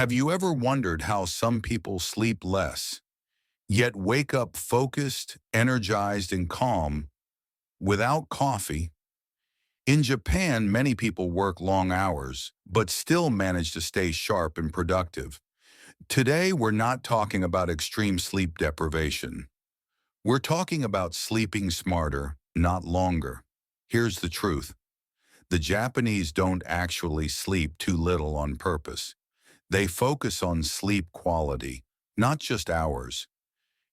Have you ever wondered how some people sleep less, yet wake up focused, energized, and calm without coffee? In Japan, many people work long hours, but still manage to stay sharp and productive. Today, we're not talking about extreme sleep deprivation. We're talking about sleeping smarter, not longer. Here's the truth. The Japanese don't actually sleep too little on purpose. They focus on sleep quality, not just hours.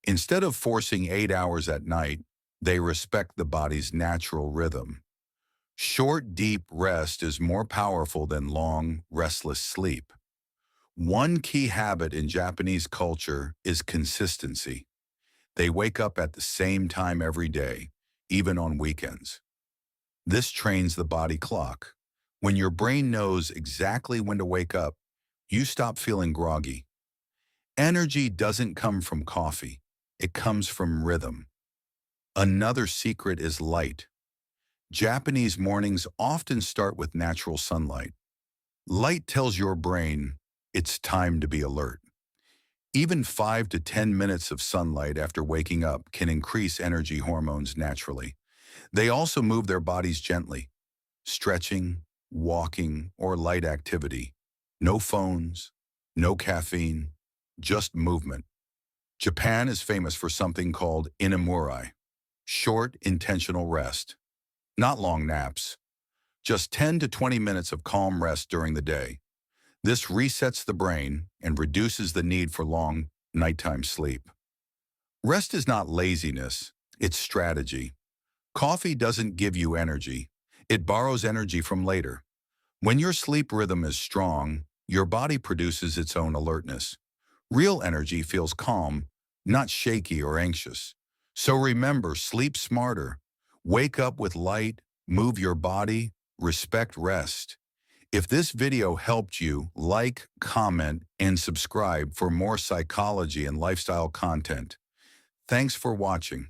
Instead of forcing 8 hours at night, they respect the body's natural rhythm. Short, deep rest is more powerful than long, restless sleep. One key habit in Japanese culture is consistency. They wake up at the same time every day, even on weekends. This trains the body clock. When your brain knows exactly when to wake up, you stop feeling groggy. Energy doesn't come from coffee. It comes from rhythm. Another secret is light. Japanese mornings often start with natural sunlight. Light tells your brain it's time to be alert. Even 5 to 10 minutes of sunlight after waking up can increase energy hormones naturally. They also move their bodies gently, stretching, walking, or light activity. No phones, no caffeine, just movement. Japan is famous for something called inamurai, short, intentional rest. Not long naps, just 10 to 20 minutes of calm rest during the day. This resets the brain and reduces the need for long nighttime sleep. Rest is not laziness, it's strategy. Coffee doesn't give you energy. It borrows energy from later. When your sleep rhythm is strong, your body produces its own alertness. Real energy feels calm, not shaky or anxious. So remember, sleep smarter. Wake up with light, move your body, respect rest. If this video helped you, like, comment, and subscribe for more psychology and lifestyle content. Thanks for watching.